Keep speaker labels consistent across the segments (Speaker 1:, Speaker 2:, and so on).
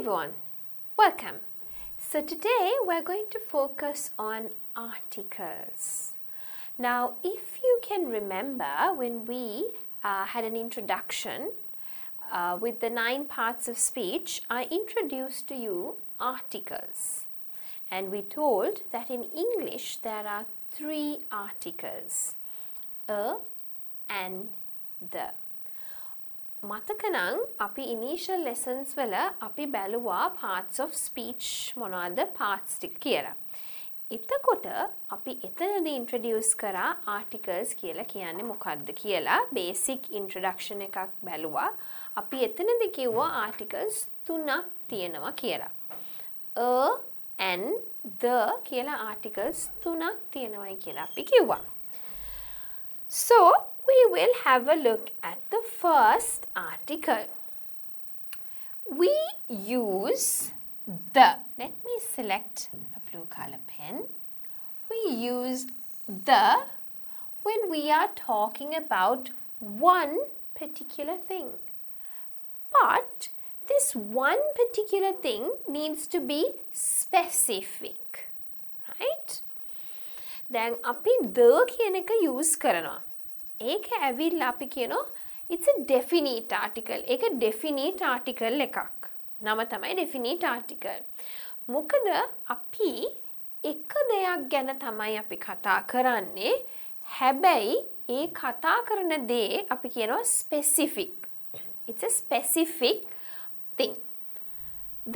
Speaker 1: everyone, welcome. So today we're going to focus on articles. Now if you can remember when we had an introduction with the 9 parts of speech, I introduced to you articles. And we told that in English there are 3 articles, a and the. මතකනම් අපි initial lessons වල අපි බැලුවා parts of speech මොනවද parts ටික කියලා. එතකොට අපි එතනදී introduce කරා articles කියලා කියන්නේ මොකක්ද කියලා basic introduction එකක් බැලුවා. අපි එතනදී කිව්වා articles 3ක් තියෙනවා කියලා. a and the කියලා articles 3ක් තියෙනවායි කියලා අපි කිව්වා. So we will have a look at the first article. We use the. Let me select a blue color pen. We use the when we are talking about one particular thing. But this one particular thing needs to be specific. Right? Then අපි the කියන එක use කරනවා. ඒක ඇවිල්ලා අපි කියනවා it's a definite article. ඒක definite article එකක්. නම තමයි definite article. මොකද අපි එක දෙයක් ගැන තමයි අපි කතා කරන්නේ. හැබැයි ඒ කතා කරන දේ අපි කියනවා specific. It's a specific thing.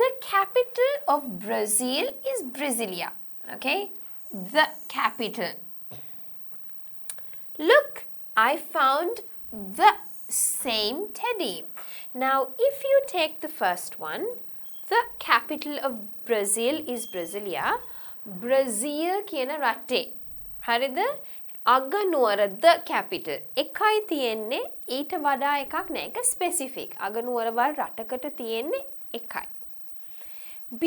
Speaker 1: The capital of Brazil is Brasilia. Okay? The capital. Look, I found the same teddy. Now, if you take the first one, the capital of Brazil is Brasilia. Brazil කියන රටේ. හරිද? අගනුවර the capital. එකයි තියෙන්නේ ඊට වඩා එකක් නෑ. ඒක specific. අගනුවරවල් රටකට තියෙන්නේ එකයි.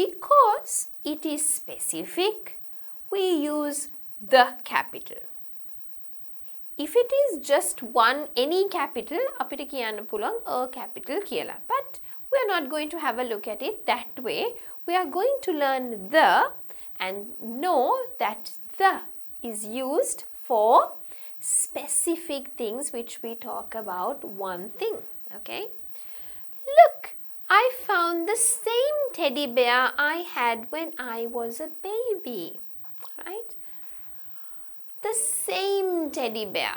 Speaker 1: Because it is specific, we use the capital. If it is just any capital, අපිට කියන්න පුළුවන් a capital කියලා. But we are not going to have a look at it that way. We are going to learn the and know that the is used for specific things which we talk about one thing. Okay? Look, I found the same teddy bear I had when I was a baby. Right? The same teddy bear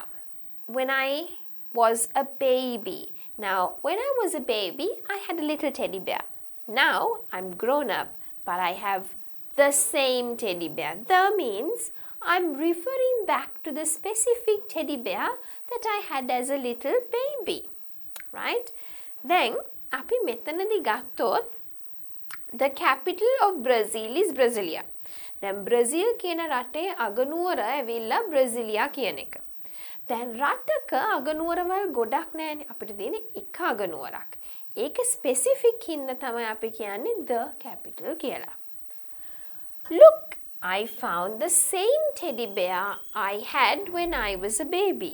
Speaker 1: when I was a baby. Now, when I was a baby, I had a little teddy bear. Now, I'm grown up, but I have the same teddy bear. The means I'm referring back to the specific teddy bear that I had as a little baby. Right? Then, api මෙතනදී ගත්තොත් the capital of Brazil is Brasilia. දැන් බ්‍රසීල් කියන රටේ අගනුවර ඇවිල්ලා බ්‍රසීලියා කියන එක. දැන් රටක අගනුවරවල් ගොඩක් නැහැනේ. අපිට තියෙන්නේ එක අගනුවරක්. ඒක ස්පෙસિෆික් හින්දා තමයි අපි කියන්නේ the capital කියලා. Look, I found the same teddy bear I had when I was a baby.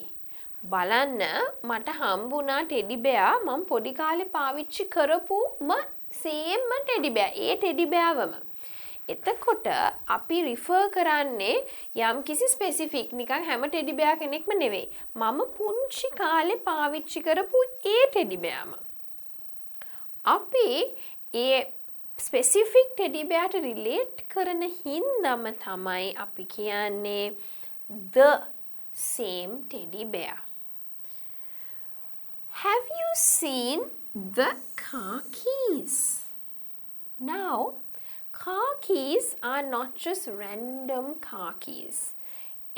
Speaker 1: බලන්න මට හම්බුණා ටෙඩි බෙයා මම පොඩි කාලේ පාවිච්චි කරපුම same ටෙඩි බෙයා. ඒ ටෙඩි බෙයාවම එතකොට අපි රිෆර් කරන්නේ යම් කිසි ස්පෙસિෆික් නිකන් හැම ටෙඩි බෙයා කෙනෙක්ම නෙවෙයි. මම පුංචි කාලේ පාවිච්චි කරපු ඒ ටෙඩි බෙයාම. අපි ඒ ස්පෙસિෆික් ටෙඩි බෙයාට රිලේට් කරන හින්දාම තමයි අපි කියන්නේ the same teddy bear. Have you seen the car keys? Now, car keys are not just random car keys.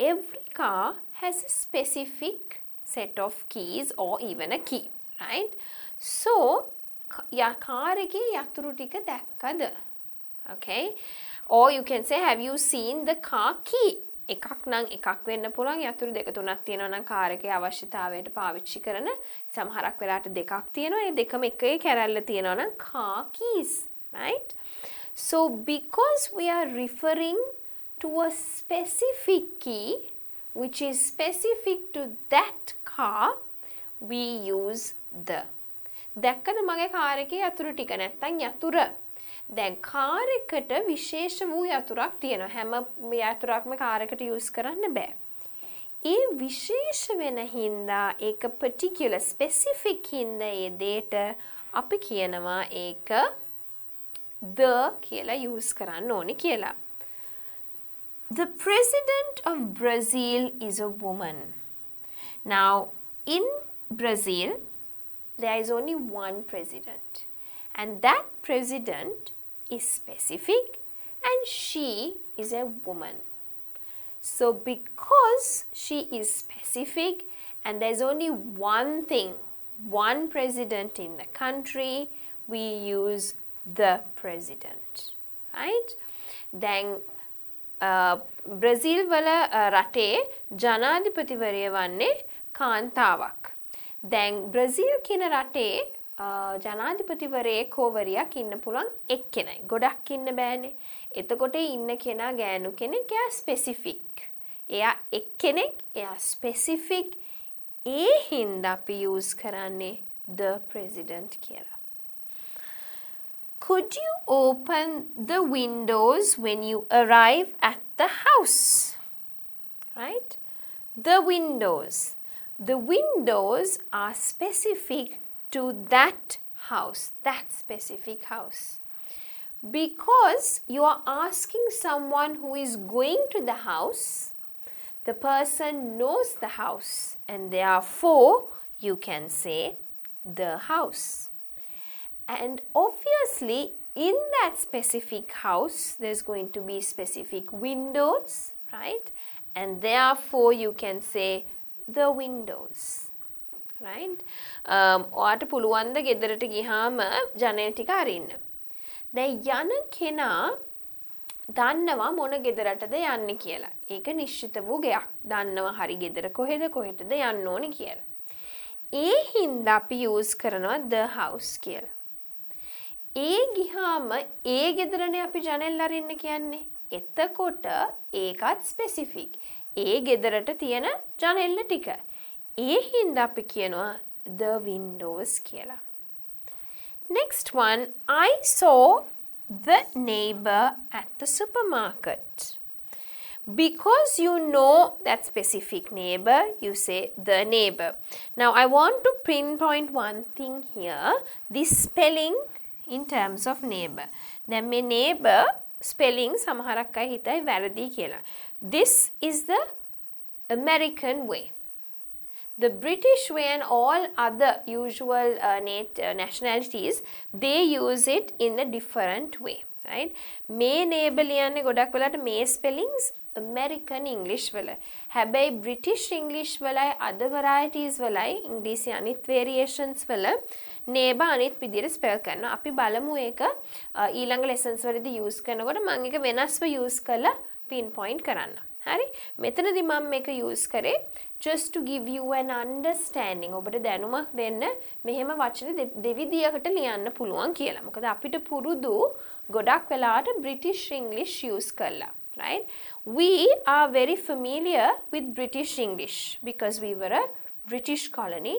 Speaker 1: Every car has a specific set of keys or even a key, right? So, car එකේ යතුරු ටික දැක්කද? Okay? Or you can say, have you seen the car key? එකක් නම් එකක් වෙන්න පුළුවන් යතුරු දෙක තුනක් තියෙනවා නම් කාර් එකේ අවශ්‍යතාවයට පාවිච්චි කරන සමහරක් වෙලාවට දෙකක් තියෙනවා ඒ දෙකම එකේ කැරල්ල තියෙනවා නම් car keys, right? So because we are referring to a specific key which is specific to that car, we use the. දැක්කද මගේ කාර් එකේ යතුරු ටික නැත්තම් යතුර දැන් කාර් එකට විශේෂ වූ යතුරක් තියෙනවා. හැම යතුරක්ම කාර් එකට යූස් කරන්න බෑ. ඒ විශේෂ වෙන හින්දා ඒක particular specific හින්දා ඒ දෙයට අපි කියනවා ඒක the කියලා යූස් කරන්න ඕනේ කියලා. The president of Brazil is a woman. Now, in Brazil, there is only one president. And that president is specific and she is a woman. So, because she is specific and there is only one thing, one president in the country, we use the president. Right? Then, Brazil වල රටේ ජනාධිපතිවරය වන්නේ කාන්තාවක්. දැන් බ්‍රසීල් කියන රටේ ජනාධිපතිවරයෙක් හෝ වරියක් ඉන්න පුළුවන් එක්කෙනයි. ගොඩක් ඉන්න බෑනේ. එතකොට ඉන්න කෙනා ගෑනු කෙනෙක්, එයා ස්පෙસિෆික්. එයා එක්කෙනෙක්, එයා ස්පෙસિෆික්. ඒ හින්දා අපි යූස් කරන්නේ the president කියලා. Could you open the windows when you arrive at the house? Right? The windows. The windows are specific to that house, that specific house. Because you are asking someone who is going to the house, the person knows the house and therefore you can say the house. And obviously, in that specific house, there's going to be specific windows, right? And therefore, you can say the windows, right? ඔයාට පුළුවන් ද ගෙදරට ගියාම ජනෙල් ටික අරින්න. දැන් යන කෙනා දන්නවා මොන ගෙදරටද යන්නේ කියලා. ඒක නිශ්චිත වූ ගෙයක්. දන්නවා හරි ගෙදර කොහෙටද යන්න ඕනේ කියලා. ඒ හින්දා අපි use කරනවා the house කියලා. ඒ ගිහාම ඒ ගෙදරනේ අපි ජනෙල් අරින්න කියන්නේ. එතකොට ඒකත් ස්පෙસિෆික්. ඒ ගෙදරට තියෙන ජනෙල්ල ටික. ඒ හින්දා අපි කියනවා the windows කියලා. Next one, I saw the neighbor at the supermarket. Because you know that specific neighbor, you say the neighbor. Now I want to pinpoint one thing here. This spelling in terms of neighbor. දැන් මේ neighbor spelling සමහරක් අය හිතයි වැරදි කියලා. This is the American way. The British way and all other usual nationalities, they use it in a different way. Right? මේ neighbor ලියන්නේ ගොඩක් වෙලාවට මේ spellings American English වල. හැබැයි British English වලයි other varieties වලයි ඉංග්‍රීසි අනිත් variations වල neighbor අනිත් විදිහට spell කරනවා. අපි බලමු ඒක ඊළඟ lessons වලදී use කරනකොට මම ඒක වෙනස්ව use කරලා pinpoint කරන්න. හරි? මෙතනදී මම මේක use කරේ just to give you an understanding. ඔබට දැනුමක් දෙන්න මෙහෙම වචන දෙවිදියකට ලියන්න පුළුවන් කියලා. මොකද අපිට පුරුදු ගොඩක් වෙලාවට British English use කරලා. Right? We are very familiar with British English because we were a British colony.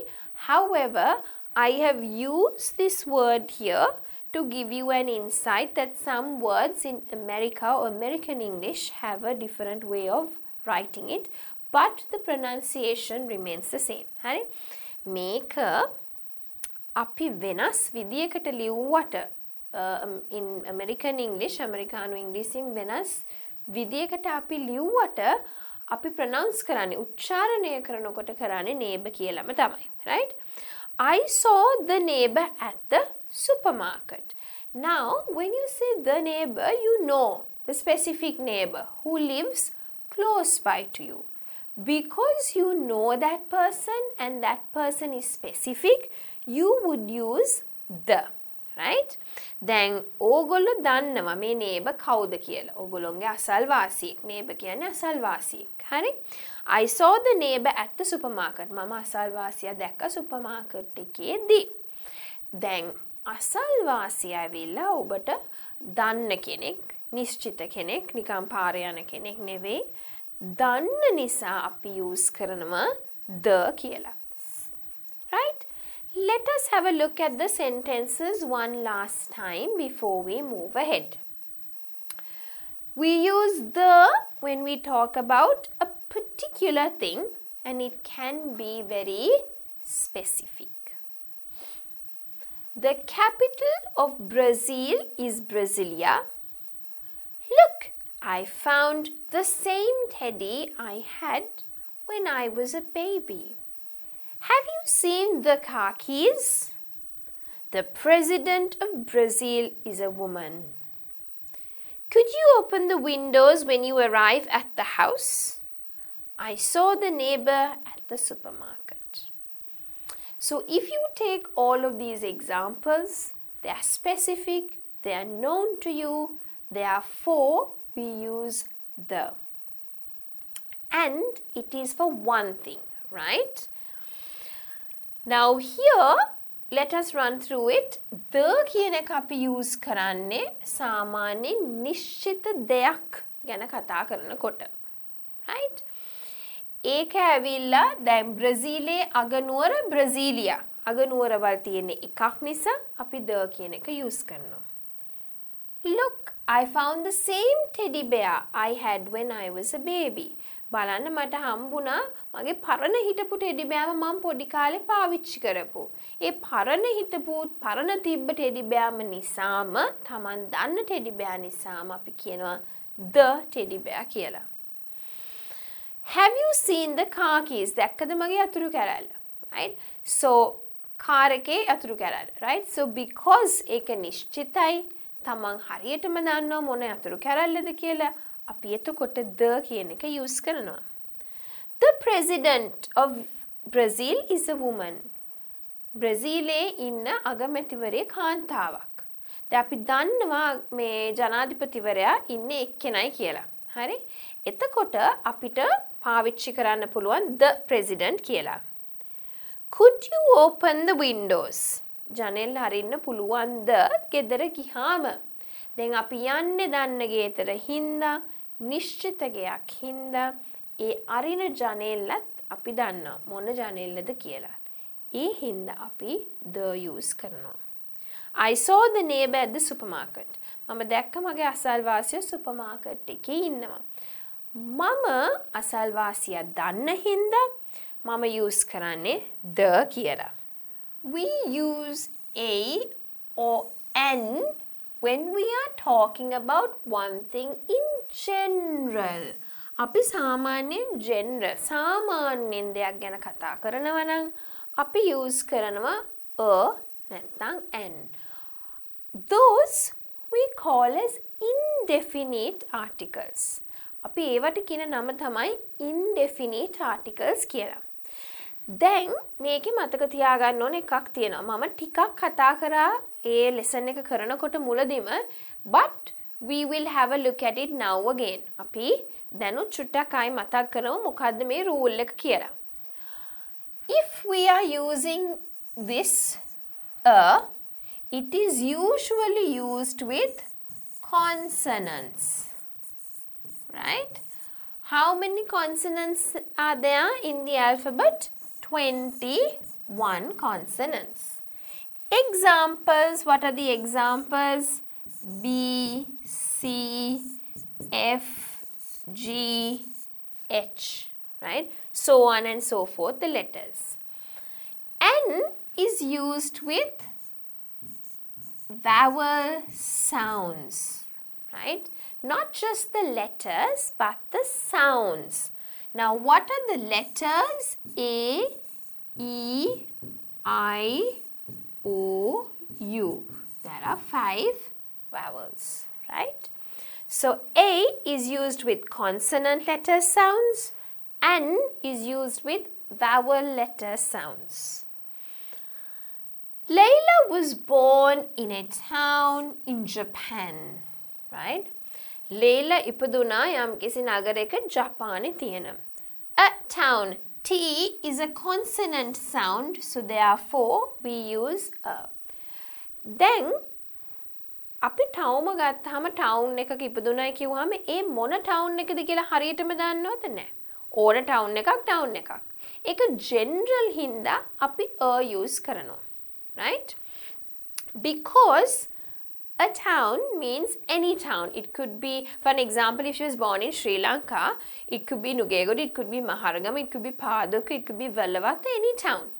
Speaker 1: However, I have used this word here to give you an insight that some words in America or American English have a different way of writing it, but the pronunciation remains the same. හරි? මේක අපි වෙනස් විදියකට ලියුවට in American English, Americano ඉංග්‍රීසියෙන් වෙනස් විදියකට අපි ලියුවට අපි pronounce කරන්නේ උච්චාරණය කරනකොට කරන්නේ neighbor කියලාම තමයි. Right? I saw the neighbor at the supermarket. Now, when you say the neighbor, you know the specific neighbor who lives close by to you. Because you know that person and that person is specific, you would use the. Right? දැන් ඕගොල්ලෝ දන්නවා මේ neighbor කවුද කියලා. ඕගොල්ලෝගේ අසල්වාසියෙක්. neighbor කියන්නේ අසල්වාසියෙක්. හරි? I saw the neighbor at the supermarket. මම අසල්වාසියා දැක්ක supermarket එකේදී. දැන් අසල්වාසියා ඇවිල්ලා ඔබට දන්න කෙනෙක්, නිශ්චිත කෙනෙක්, නිකම් පාරේ යන කෙනෙක් නෙවෙයි. දන්න නිසා අපි use කරනවා the කියලා. Right? Let us have a look at the sentences one last time before we move ahead. We use the when we talk about a particular thing, and it can be very specific. The capital of Brazil is Brasilia. Look, I found the same teddy I had when I was a baby. Have you seen the car keys? The president of Brazil is a woman. Could you open the windows when you arrive at the house? I saw the neighbor at the supermarket. So if you take all of these examples, they are specific, they are known to you, therefore we use the. And it is for one thing, right? Now here, let us run through it. The කියන එක අපි use කරන්නේ සාමාන්‍ය නිශ්චිත දෙයක් ගැන කතා කරනකොට. Right? ඒක ඇවිල්ලා දැන් බ්‍රසීලයේ අගනුවර බ්‍රසීලියා. අගනුවරවල් තියෙන එකක් නිසා අපි the කියන එක use කරනවා. Look, I found the same teddy bear I had when I was a baby. බලන්න මට හම්බුණා මගේ පරණ හිටපු ටෙඩි බෑම මම පොඩි කාලේ පාවිච්චි කරපු. ඒ පරණ හිටපු පරණ තිබ්බ ටෙඩි බෑම නිසාම Taman දන්න ටෙඩි බෑ නිසාම අපි කියනවා the teddy bear කියලා. Have you seen the car keys? දැක්කද මගේ අතුරු කැරැල්ල? Right? So car එකේ අතුරු කැරැල්ල. Right? So because ඒක නිශ්චිතයි Taman හරියටම දන්නවා මොන අතුරු කැරැල්ලද කියලා අපි එතකොට the කියන එක use කරනවා. The president of Brazil is a woman. බ්‍රසීලයේ ඉන්න අගමැතිවරේ කාන්තාවක්. දැන් අපි දන්නවා මේ ජනාධිපතිවරයා ඉන්නේ එක්කෙනයි කියලා. හරි? එතකොට අපිට පාවිච්චි කරන්න පුළුවන් the president කියලා. Could you open the windows? ජනෙල් හරින්න පුළුවන්ද ගෙදර ගියාම? දැන් අපි යන්නේ දන්න ගේතර හින්දා නිශ්චිත ගයක් හින්දා ඒ අරින ජනෙල්ලත් අපි දන්නවා මොන ජනෙල්ලද කියලා. ඒ හින්දා අපි the use කරනවා. I saw the neighbor at the supermarket. මම දැක්ක මගේ අසල්වාසියා සුපර්මාකට් එකේ ඉන්නවා. මම අසල්වාසියා දන්න හින්දා මම use කරන්නේ the කියලා. We use a or an when we are talking about one thing in general. අපි සාමාන්‍යයෙන් general සාමාන්‍යයෙන් දෙයක් ගැන කතා කරනවා නම් අපි use කරනවා a නැත්නම් an. Those we call as indefinite articles. අපි ඒවට කියන නම තමයි indefinite articles කියලා. දැන් මේකේ මතක තියාගන්න ඕන එකක් තියෙනවා. මම ටිකක් කතා කරා ඒ lesson එක කරනකොට මුලදීම, but we will have a look at it now again. අපි දැනුත් චුට්ටක් ආයි මතක් කරමු මොකද්ද මේ rule එක කියලා. If we are using this it is usually used with consonants. Right? How many consonants are there in the alphabet? 21 consonants. Examples, what are the examples? B, C, F, G, H, right? So on and so forth, the letters. N is used with vowel sounds, right? Not just the letters, but the sounds. Now, what are the letters? A, E, I, O, U. There are 5 vowels, right? So, A is used with consonant letter sounds. N is used with vowel letter sounds. Layla was born in a town in Japan, right? Layla ඉපදුනා යම්කිසි නගරයක ජපානයේ තියෙන. A town. T is a consonant sound, so therefore we use a. Then අපි ටවුම ගත්තාම town එකක ඉපදුනායි කිව්වම ඒ මොන town එකද කියලා හරියටම දන්නවද නැහැ. ඕන ටවුන් එකක් ටවුන් එකක්. ඒක ජෙනරල් හින්දා අපි a use කරනවා. right? Because a town means any town. It could be, for an example, if she was born in Sri Lanka, it could be Nugegoda, it could be Maharagama, it could be Paduka, it could be Vellavatta, any town.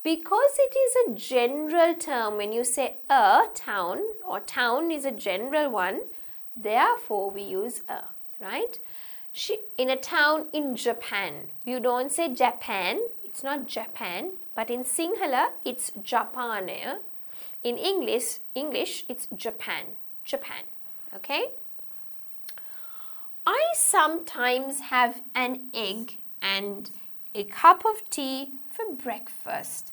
Speaker 1: Because it is a general term, when you say a town, or town is a general one, therefore we use a, right? In a town in Japan, you don't say Japan, it's not Japan, but in Sinhala, it's Japane. In English, it's Japan, Japan, okay? I sometimes have an egg and a cup of tea for breakfast.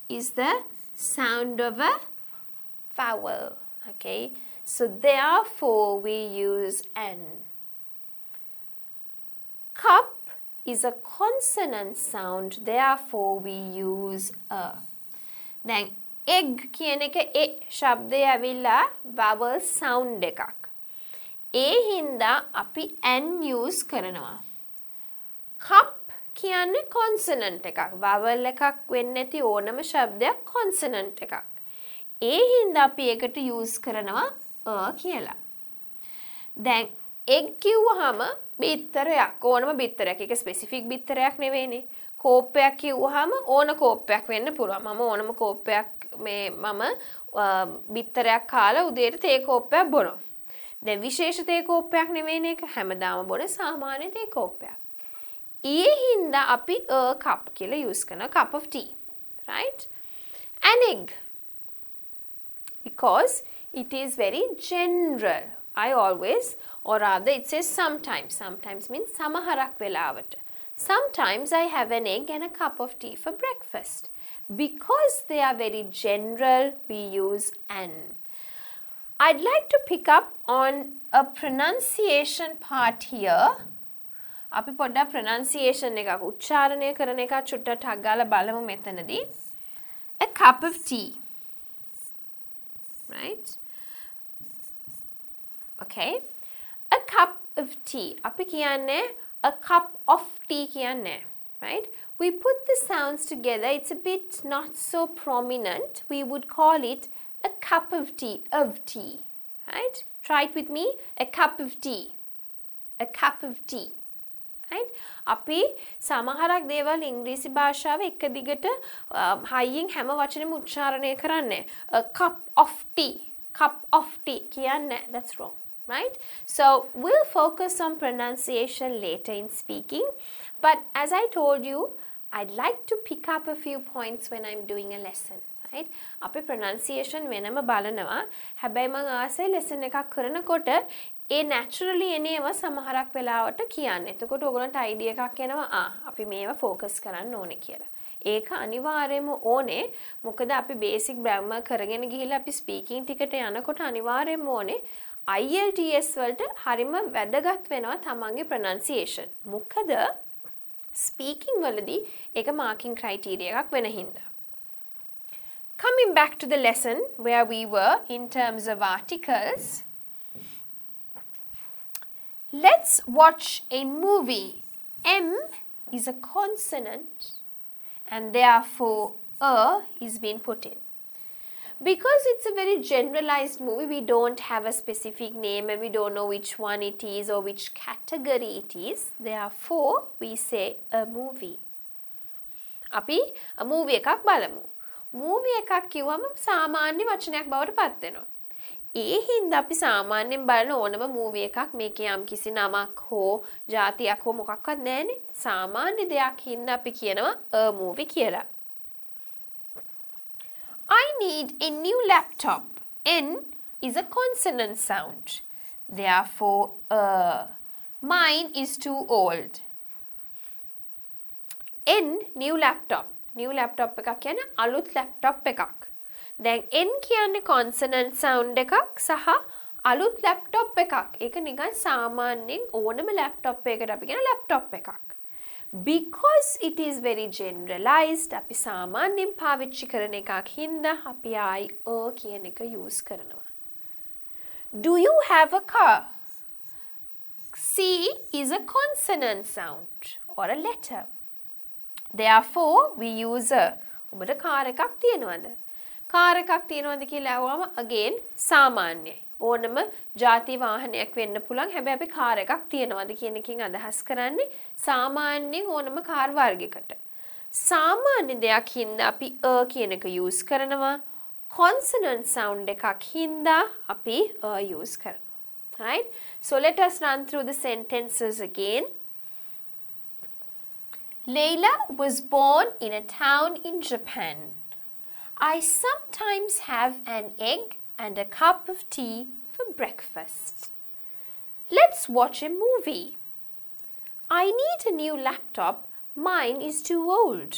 Speaker 1: Is the sound of a vowel, okay? So therefore we use an. Cup is a consonant sound, therefore we use a. Then egg කියන එක ශබ්දය ඇවිල්ලා vowel sound එකක්. හින්දා අපි an use කරනවා. Cup කියන්නේ consonant එකක්. vowel එකක් වෙන්නේ නැති ඕනම ශබ්දයක් consonant එකක්. හින්දා අපි ඒකට use කරනවා a කියලා. දැන් egg කිව්වහම බිත්තරයක් ඕනම බිත්තරයක්. ඒක specific බිත්තරයක් නෙවෙයිනේ. කෝප්පයක් කිව්වහම ඕන කෝප්පයක් වෙන්න පුළුවන්. මම ඕනම කෝප්පයක් මම බිත්තරයක් කාලා උදේට තේ කෝප්පයක් බොනවා. දැන් විශේෂ තේ කෝප්පයක් නෙවෙයිනේ ඒක. හැමදාම බොන සාමාන්‍ය තේ කෝප්පයක්. හින්දා අපි a cup කියලා use කරන cup of tea, right? An egg, because it is very general. I always, or rather it says sometimes. Sometimes means සමහරක් වෙලාවට. Sometimes I have an egg and a cup of tea for breakfast. Because they are very general, we use an. I'd like to pick up on a pronunciation part here. අපි පොඩ්ඩක් pronunciation එකක් උච්චාරණය කරන එක චුට්ටක් ටක් ගාලා බලමු මෙතනදී. A cup of tea. Right? Okay. A cup of tea. අපි කියන්නේ a cup of tea කියන්නේ. Right? We put the sounds together. It's a bit not so prominent. We would call it a cup of tea. Right? Try it with me. A cup of tea. A cup of tea. Right? අපි සමහරක් දේවල් ඉංග්‍රීසි භාෂාව එක දිගට හයියෙන් හැම වචනෙම උච්චාරණය කරන්නේ. A cup of tea කියන්නේ. That's wrong, right? So we'll focus on pronunciation later in speaking, but as I told you, I'd like to pick up a few points when I'm doing a lesson, right? අපි pronunciation වෙනම බලනවා. හැබැයි මම ආසයි lesson එකක් කරනකොට naturally එනේව සමහරක් වෙලාවට කියන්නේ. එතකොට ඔයගොල්ලන්ට idea එකක් එනවා අපි මේවා focus කරන්න ඕනේ කියලා. ඒක අනිවාර්යයෙන්ම ඕනේ. මොකද අපි basic grammar කරගෙන ගිහිල්ලා අපි speaking ටිකට යනකොට අනිවාර්යයෙන්ම ඕනේ IELTS වලට හරිම වැදගත් වෙනවා තමන්ගේ pronunciation. මොකද speaking වලදී ඒක marking criteria එකක් වෙන හින්දා. Coming back to the lesson where we were in terms of articles. Let's watch a movie. M is a consonant and therefore a is being put in. Because it's a very generalized movie, we don't have a specific name and we don't know which one it is or which category it is. Therefore, we say a movie. අපි a movie එකක් බලමු. movie එකක් කිව්වම සාමාන්‍ය වචනයක් බවට පත් වෙනවා. හින්දා අපි සාමාන්‍යයෙන් බලන ඕනම movie එකක් මේකේ යම් කිසි නමක් හෝ ජාතියක් හෝ මොකක්වත් නැහැනේ. සාමාන්‍ය දෙයක් හින්දා අපි කියනවා a movie කියලා. I need a new laptop. N is a consonant sound. Therefore, mine is too old. N, new laptop. New laptop එකක් කියන්නේ අලුත් laptop එකක්. දැන් N කියන්නේ consonant sound එකක් සහ අලුත් laptop එකක්. ඒක නිකන් සාමාන්‍යයෙන් ඕනම laptop එකකට අපි කියන laptop එකක්. Because it is very generalized, අපි සාමාන්‍යයෙන් පාවිච්චි කරන එකක් හින්දා අපි ආයි a කියන එක use කරනවා. Do you have a car? C is a consonant sound or a letter. Therefore, we use a. ඔබට කාර් එකක් තියෙනවද? කාර් එකක් තියෙනවද කියලා අහුවම again සාමාන්‍යයි. ඕනම ಜಾති වාහනයක් වෙන්න පුළුවන්. හැබැයි අපි කාර් එකක් තියෙනවද කියන එකෙන් අදහස් කරන්නේ සාමාන්‍යයෙන් ඕනම කාර් වර්ගයකට. සාමාන්‍ය දෙයක් හින්දා අපි කියන එක use කරනවා. consonant sound එකක් හින්දා අපි use කරනවා. Right? So let us run through the sentences again. Leila was born in a town in Japan. I sometimes have an egg and a cup of tea for breakfast. Let's watch a movie. I need a new laptop. Mine is too old.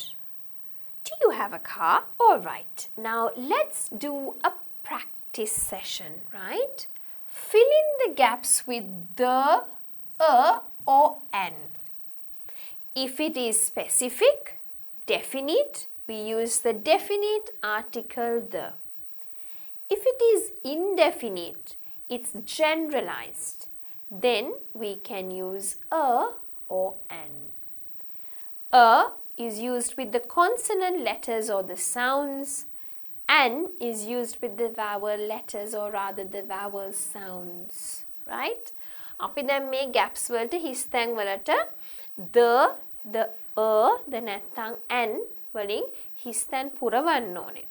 Speaker 1: Do you have a car? All right. Now let's do a practice session, right? Fill in the gaps with the, or an. If it is specific, definite, we use the definite article the. If it is indefinite, it's generalized, then we can use a or an. A is used with the consonant letters or the sounds. An is used with the vowel letters or rather the vowel sounds. Right? අපි දැන් මේ gaps වලට හිස් තැන් වලට the නැත්නම් an වලින් හිස් තැන් පුරවන්න ඕනේ.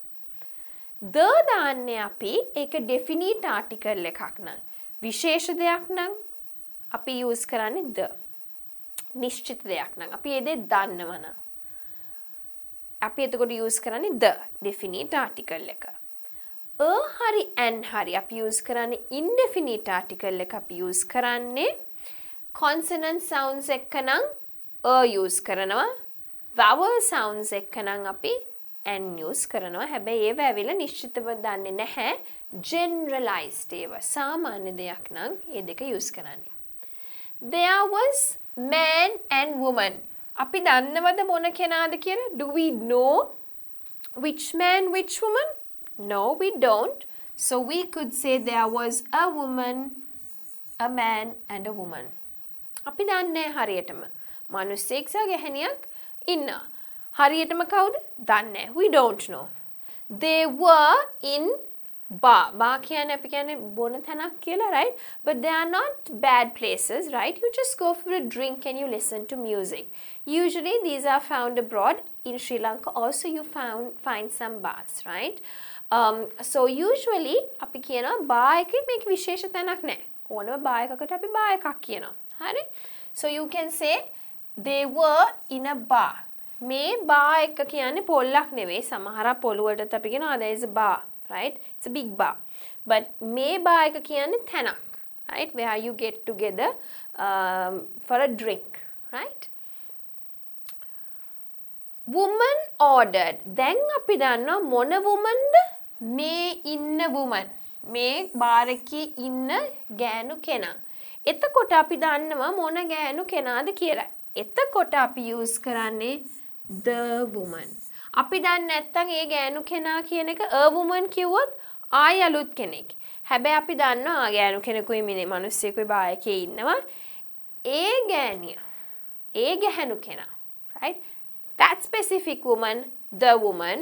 Speaker 1: the දාන්නේ අපි ඒක definite article එකක් නම් විශේෂ දෙයක් නම් අපි use කරන්නේ the. නිශ්චිත දෙයක් නම් අපි ඒ දේ දන්නවා නම් අපි එතකොට use කරන්නේ the definite article එක. හරි an හරි අපි use කරන්නේ indefinite article එක අපි use කරන්නේ consonant sounds එක්ක නම් use කරනවා. vowel sounds එක්ක නම් අපි an use කරනවා. හැබැයි ඒව ඇවිල්ලා නිශ්චිතව දන්නේ නැහැ. generalized ඒව සාමාන්‍ය දෙයක් නම් ඒ දෙක use කරන්නේ. There was man and woman. අපි දන්නවද මොන කෙනාද කියලා? Do we know which man, which woman? No, we don't. So we could say there was a woman, a man and a woman. අපි දන්නේ හරියටම. මිනිස්සෙක් සහ ගැහණියක් ඉන්නවා. හරියටම කවුද? දන්නේ. We don't know. They were in bar. Bar කියන්නේ අපි කියන්නේ බොන තැනක් කියලා, right? But they are not bad places, right? You just go for a drink and you listen to music. Usually these are found abroad. In Sri Lanka also you find some bars, right? So usually අපි කියනවා bar එකේ මේක විශේෂ තැනක් නැහැ. ඕනම bar එකකට අපි bar එකක් කියනවා. හරි? So you can say they were in a bar. මේ bar එක කියන්නේ පොල්ලක් නෙවෙයි. සමහර පොළු වලට අපි කියනවා there is a bar. Right? It's a big bar. But මේ bar එක කියන්නේ තැනක්. Right? Where you get together for a drink. Right? Woman ordered. දැන් අපි දන්නවා මොන womanද? මේ ඉන්න woman. මේ bar එකේ ඉන්න ගෑනු කෙනා. එතකොට අපි දන්නවා මොන ගෑනු කෙනාද කියලා. එතකොට අපි use කරන්නේ the woman. අපි දන්නේ නැත්නම් ඒ ගෑනු කෙනා කියන එක a woman කිව්වොත් ආයි අලුත් කෙනෙක්. හැබැයි අපි දන්නවා ගෑනු කෙනෙකුයි මිනිස්සෙකුයි බා එකේ ඉන්නවා. ඒ ගෑණිය. ඒ ගැහණු කෙනා. Right? That specific woman, the woman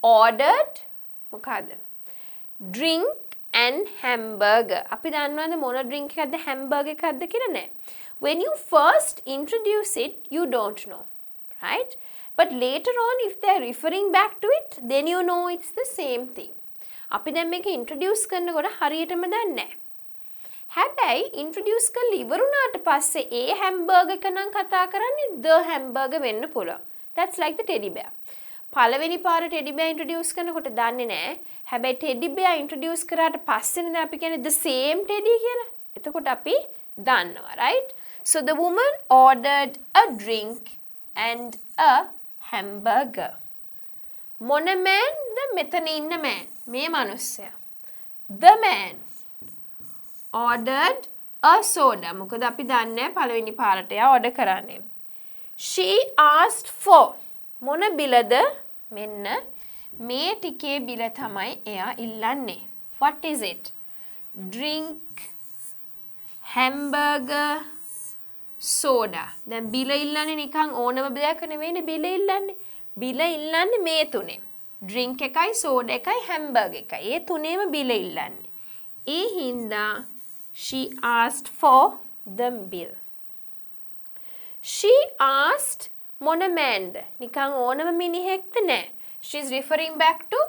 Speaker 1: ordered මොකද? Drink and hamburger. අපි දන්නවද මොන drink එකක්ද hamburger එකක්ද කියලා නෑ. When you first introduce it, you don't know. Right? But later on, if they are referring back to it, then you know it's the same thing. අපි දැන් මේක introduce කරනකොට හරියටම දන්නේ නැහැ. හැබැයි introduce කරලා ඉවරුණාට පස්සේ ඒ hamburger එක නම් කතා කරන්නේ the hamburger වෙන්න පුළුවන්. That's like the teddy bear. පළවෙනි පාර teddy bear introduce කරනකොට දන්නේ නැහැ. හැබැයි teddy bear introduce කරාට පස්සේනේ අපි කියන්නේ the same teddy කියලා. එතකොට අපි දන්නවා, right? So the woman ordered a drink and a hamburger. මොන manද මෙතන ඉන්න man? මේ මිනිස්සයා. The man ordered a soda. මොකද අපි දන්නේ පළවෙනි පාරට එයා order කරන්නේ. She asked for. මොන බිලද? මෙන්න මේ ටිකේ බිල තමයි එයා ඉල්ලන්නේ. What is it? Drink, hamburger, soda. දැන් බිල ඉල්ලන්නේ නිකන් ඕනම දෙයක් නෙවෙයිනේ බිල ඉල්ලන්නේ. බිල ඉල්ලන්නේ මේ තුනේ. ඩ්‍රින්ක් එකයි, සෝඩා එකයි, හැම්බර්ගර් එකයි. ඒ තුනේම බිල ඉල්ලන්නේ. ඒ හින්දා she asked for the bill. She asked මොන manද? නිකන් ඕනම මිනිහෙක්ද නෑ. She is referring back to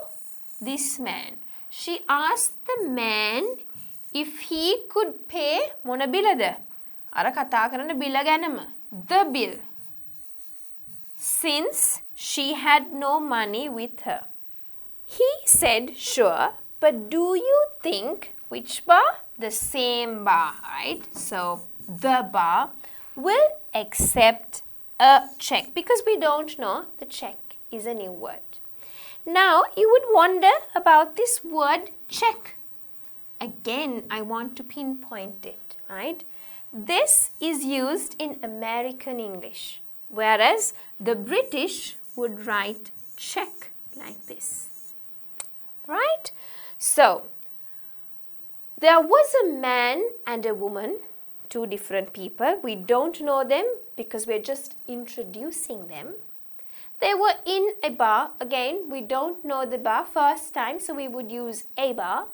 Speaker 1: this man. She asked the man if he could pay මොන බිලද? අර කතා කරන බිල ගැනම. The bill. Since she had no money with her. He said, sure, but do you think which bar? The same bar, right? So, the bar will accept a check because we don't know the check is a new word. Now, you would wonder about this word check. Again, I want to pinpoint it, right? This is used in American English, whereas the British would write check like this, right? So, there was a man and a woman, two different people. We don't know them because we're just introducing them. They were in a bar. Again, we don't know the bar first time, so we would use a bar.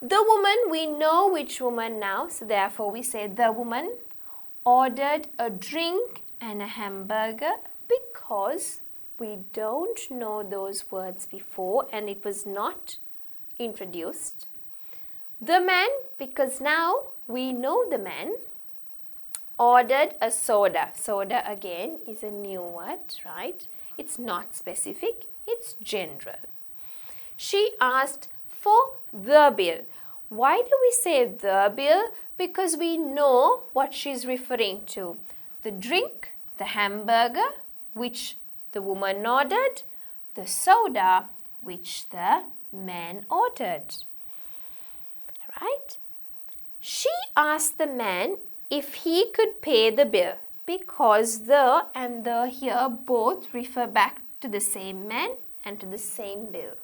Speaker 1: The woman, we know which woman now, so therefore we say the woman ordered a drink and a hamburger because we don't know those words before and it was not introduced. The man, because now we know the man, ordered a soda. Soda again is a new word, right? It's not specific, it's general. She asked for the bill. Why do we say the bill? Because we know what she's referring to. The drink, the hamburger, which the woman ordered, the soda, which the man ordered. Right? She asked the man if he could pay the bill because the and the here both refer back to the same man and to the same bill.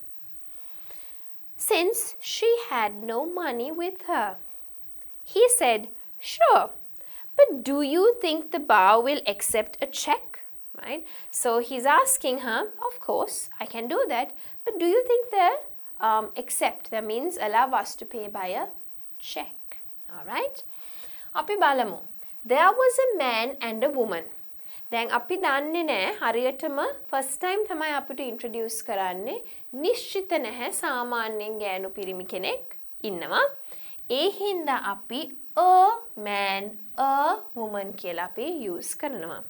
Speaker 1: Since she had no money with her, he said, sure, but do you think the bar will accept a check? Right? So he's asking her, of course, I can do that, but do you think they'll accept? That means allow us to pay by a check. Alright? අපි බලමු. There was a man and a woman. දැන් අපි දන්නේ නැහැ හරියටම first time තමයි අපිට introduce කරන්නේ නිශ්චිත නැහැ සාමාන්‍යයෙන් ගෑනු පිරිමි කෙනෙක් ඉන්නවා. ඒ හින්දා අපි a man a woman කියලා අපි use කරනවා.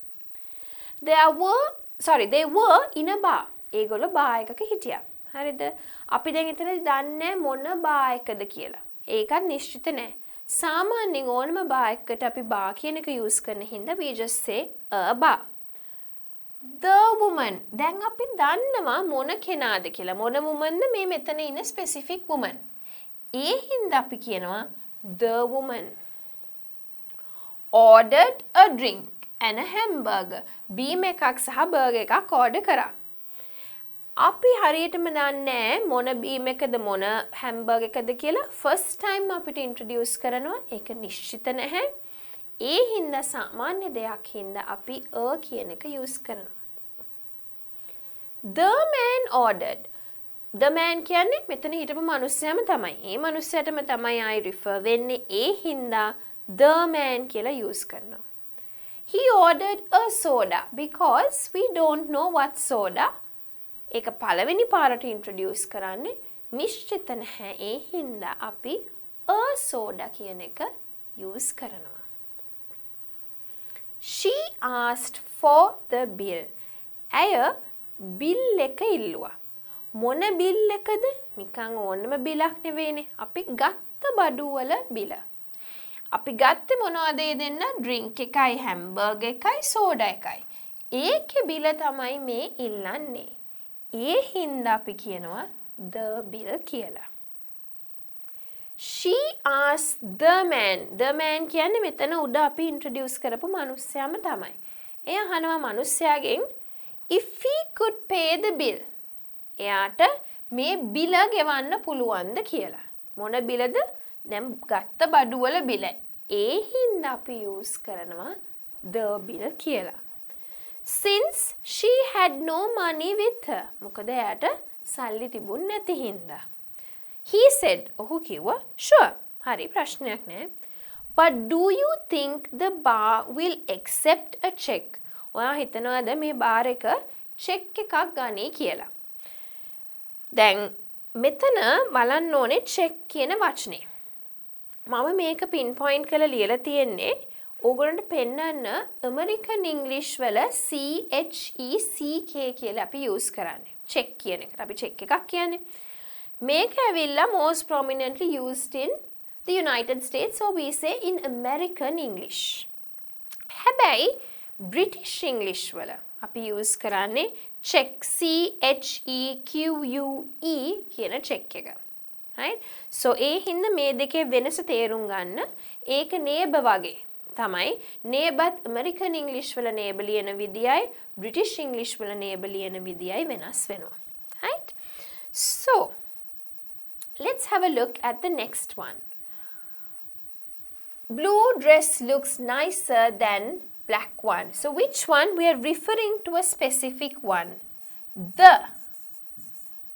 Speaker 1: They were in a bar. ඒගොල්ලෝ bar එකක හිටියා. හරිද? අපි දැන් එතනදී දන්නේ මොන bar එකද කියලා. ඒකත් නිශ්චිත නැහැ. සාමාන්‍යයෙන් ඕනම bar එකකට අපි bar කියන එක use කරන හින්දා we just say a bar. The woman. දැන් අපි දන්නවා මොන කෙනාද කියලා. මොන womanද මේ මෙතන ඉන්න specific woman. ඒ හින්දා අපි කියනවා the woman ordered a drink and a hamburger. බීම එකක් සහ බර්ගර් එකක් order කරා. අපි හරියටම දන්නේ මොන බීම එකද මොන හැම්බර්ගර් එකද කියලා first time අපිට introduce කරනවා. ඒක නිශ්චිත නැහැ. ඒ හින්දා සාමාන්‍ය දෙයක් හින්දා අපි a කියන එක use කරනවා. The man ordered. The man කියන්නේ මෙතන හිටපු මිනිස්සයාම තමයි. ඒ මිනිස්සයාටම තමයි I refer වෙන්නේ. ඒ හින්දා the man කියලා use කරනවා. He ordered a soda because we don't know what soda. ඒක පළවෙනි පාරට introduce කරන්නේ නිශ්චිත නැහැ. ඒ හින්දා අපි a soda කියන එක use කරනවා. She asked for the bill. ඇය bill එක ඉල්ලුවා. මොන bill එකද? නිකන් ඕනම බිලක් නෙවෙයිනේ. අපි ගත්ත බඩු වල බිල. අපි ගත්තේ මොනවද දෙන්න? drink එකයි, hamburger එකයි, soda එකයි. ඒකේ බිල තමයි මේ ඉල්ලන්නේ. ඒ හින්දා අපි කියනවා the bill කියලා. She asked the man. The man කියන්නේ මෙතන උඩ අපි introduce කරපු මිනිස්සයාම තමයි. එයා අහනවා මිනිස්සයාගෙන් if he could pay the bill. එයාට මේ බිල ගෙවන්න පුළුවන්ද කියලා. මොන බිලද? දැන් ගත්ත බඩු වල බිල. ඒ හින්දා අපි use කරනවා the bill කියලා. Since she had no money with her. මොකද එයාට සල්ලි තිබුණ නැති හින්දා. He said, ඔහු කිව්වා, sure, හරි ප්‍රශ්නයක් නෑ. But do you think the bar will accept a check? ඔයා හිතනවාද මේ බාර් එක check එකක් ගන්නේ කියලා? දැන් මෙතන බලන්න ඕනේ check කියන වචනේ. මම මේක pinpoint කරලා ලියලා තියෙන්නේ ඕගොල්ලන්ට පෙන්නන්න American English වල CHECK කියලා අපි use කරන්නේ. check කියන එකට අපි check එකක් කියන්නේ. මේක ඇවිල්ලා most prominently used in the United States, or we say in American English. හැබැයි British English වල අපි use කරන්නේ check, CHEQUE කියන check එක. Right? So ඒ හින්දා මේ දෙකේ වෙනස තේරුම් ගන්න. ඒක neighbor වගේ තමයි. neighbor American English වල neighbor ලියන විදියයි British English වල neighbor ලියන විදියයි වෙනස් වෙනවා. Right? So let's have a look at the next one. Blue dress looks nicer than black one. So which one? We are referring to a specific one. The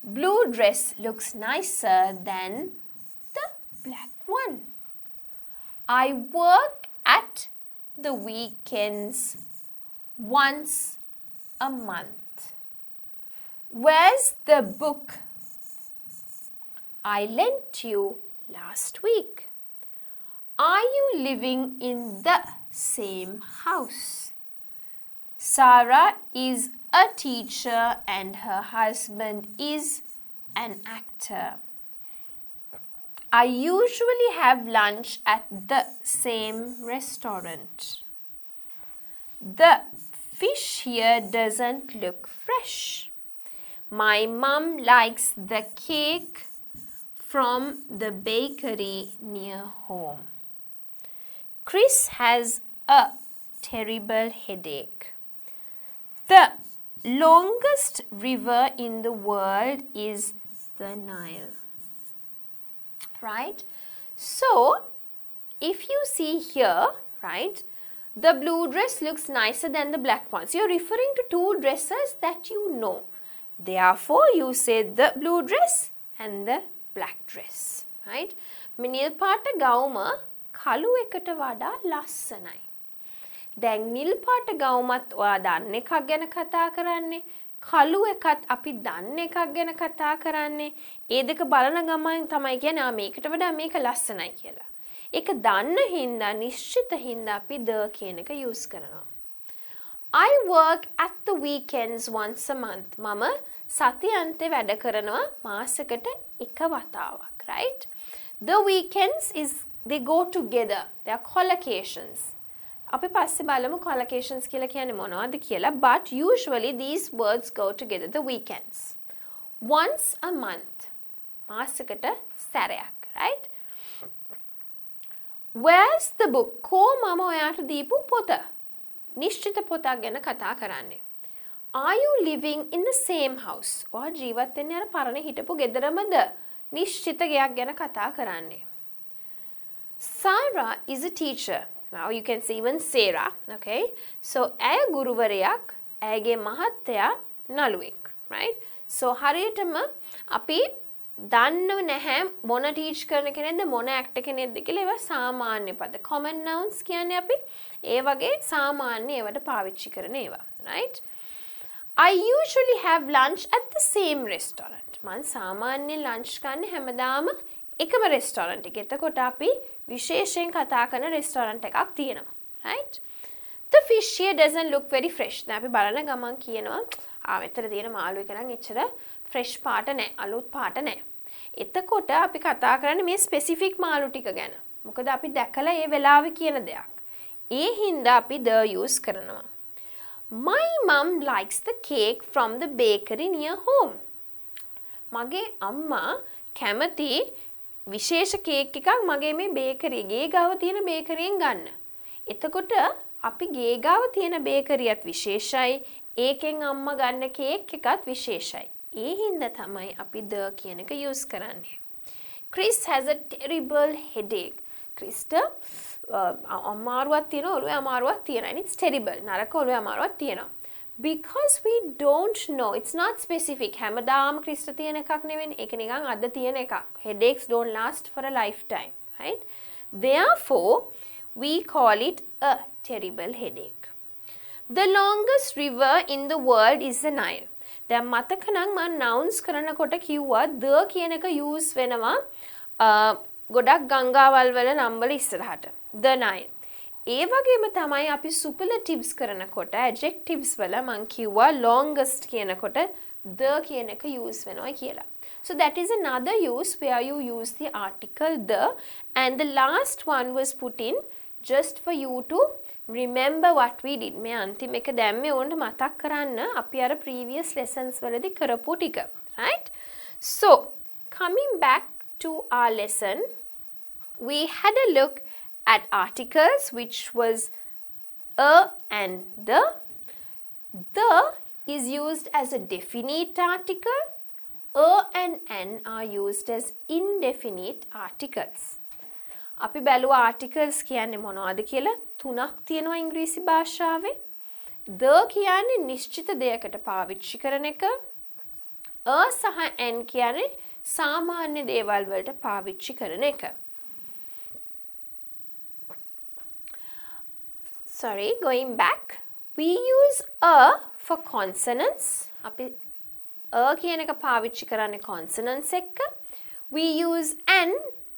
Speaker 1: blue dress looks nicer than the black one. I work at the weekends once a month. Where's the book I lent you last week? Are you living in the same house? Sarah is a teacher and her husband is an actor. I usually have lunch at the same restaurant. The fish here doesn't look fresh. My mum likes the cake from the bakery near home. Chris has a terrible headache. The longest river in the world is the Nile. Right? So, if you see here, right, the blue dress looks nicer than the black one. So, you're referring to two dresses that you know. Therefore, you say the blue dress and the black dress. Right? නිල් පාට ගවුම කළු එකට වඩා ලස්සනයි. දැන් නිල් පාට ගවුමත් ඔයා දන්න එකක් ගැන කතා කරන්නේ. කළු එකත් අපි දන්න එකක් ගැන කතා කරන්නේ. ඒ දෙක බලන ගමන් තමයි කියන්නේ මේකට වඩා මේක ලස්සනයි කියලා. ඒක දන්න හින්දා නිශ්චිත හින්දා අපි the කියන එක use කරනවා. I work at the weekends once a month. මම සතියන්තේ වැඩ කරනවා මාසෙකට එක වතාවක්, right? The weekends is they go together. They are collocations. අපි පස්සේ බලමු collocations කියලා කියන්නේ මොනවද කියලා. But usually these words go together. The weekends. Once a month. මාසෙකට සැරයක්, right? Where's the book? කො මම ඔයාට දීපු පොත. නිශ්චිත පොතක් ගැන කතා කරන්නේ. Are you living in the same house? ඔයා ජීවත් වෙන්නේ අර පරණ හිටපු ගෙදරමද? නිශ්චිත ගයක් ගැන කතා කරන්නේ. Sarah is a teacher. Now you can see even Sarah, okay? So ඇය ගුරුවරයක්, ඇයගේ මහත්තයා නළුවෙක්, right? So හරියටම අපි දන්නව නැහැ මොන ටීච් කරන කෙනෙක්ද මොන ඇක්ටර් කෙනෙක්ද කියලා. ඒවා සාමාන්‍ය පද. common nouns කියන්නේ අපි ඒ වගේ සාමාන්‍ය ඒවට පාවිච්චි කරන ඒවා, right? I usually have lunch at the same restaurant. මම සාමාන්‍යයෙන් lunch කන්නේ හැමදාම එකම restaurant එකේ. එතකොට අපි විශේෂයෙන් කතා කරන restaurant එකක් තියෙනවා, right? The fish here doesn't look very fresh. දැන් අපි බලන ගමන් කියනවා මෙතන තියෙන මාළු එක නම් එච්චර fresh පාට නැහැ, අලුත් පාට නැහැ. එතකොට අපි කතා කරන්නේ මේ specific මාළු ටික ගැන. මොකද අපි දැකලා ඒ වෙලාවේ කියන දෙයක්. ඒ හින්දා අපි the use කරනවා. My mum likes the cake from the bakery near home. මගේ අම්මා කැමති විශේෂ කේක් එකක් මගේ මේ බේකරි ගේ ගාව තියෙන බේකරියෙන් ගන්න. එතකොට අපි ගේ ගාව තියෙන බේකරියත් විශේෂයි. ඒකෙන් අම්මා ගන්න කේක් එකත් විශේෂයි. ඒ හින්දා තමයි අපි the කියන එක use කරන්නේ. Chris has a terrible headache. ක්‍රිස්ට අමාරුවක් තියෙනවා, ඔළුවේ අමාරුවක් තියෙනවා. and it's terrible. නරක ඔළුවේ අමාරුවක් තියෙනවා. Because we don't know, it's not specific. හැමදාම ක්‍රිස්ට තියෙන එකක් නෙවෙයි. ඒක නිකන් අද තියෙන එකක්. Headaches don't last for a lifetime, right? Therefore, we call it a terrible headache. The longest river in the world is the Nile. දැන් මතක නම් මම nouns කරනකොට කිව්වා the කියන එක use වෙනවා ගොඩක් ගංගාවල් වල නම් වල ඉස්සරහට. The Nile. ඒ වගේම තමයි අපි superlatives කරනකොට adjectives වල මං කිව්වා longest කියනකොට the කියන එක use වෙනවා කියලා. So that is another use where you use the article the, and the last one was put in just for you to remember what we did. මේ අන්තිම එක දැම්මේ ඕන්ට මතක් කරන්න අපි අර previous lessons වලදී කරපු ටික. Right? So coming back to our lesson, we had a look at articles, which was a and the. The is used as a definite article. A and an are used as indefinite articles. අපි බැලුවා articles කියන්නේ මොනවද කියලා. තුනක් තියෙනවා ඉංග්‍රීසි භාෂාවේ. The කියන්නේ නිශ්චිත දෙයකට පාවිච්චි කරන එක. A සහ an කියන්නේ සාමාන්‍ය දේවල් වලට පාවිච්චි කරන එක. Sorry, going back, we use a for consonants. අපි a කියන එක පාවිච්චි කරන්නේ consonants එක්ක. We use an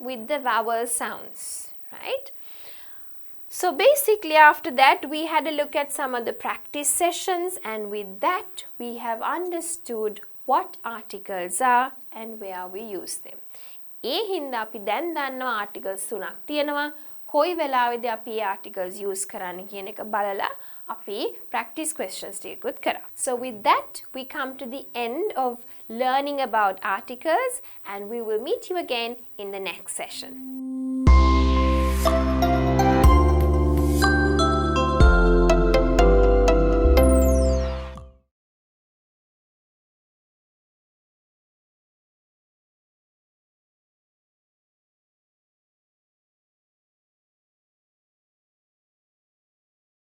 Speaker 1: with the vowel sounds, right? So basically after that we had a look at some of the practice sessions, and with that we have understood what articles are and where we use them. ඒ හින්දා අපි දැන් දන්නවා articles තුනක් තියෙනවා. කොයි වෙලාවෙද අපි articles use කරන්න කියන එක බලලා අපි practice questions ටිකකුත් කරා. So with that we come to the end of learning about articles, and we will meet you again in the next session.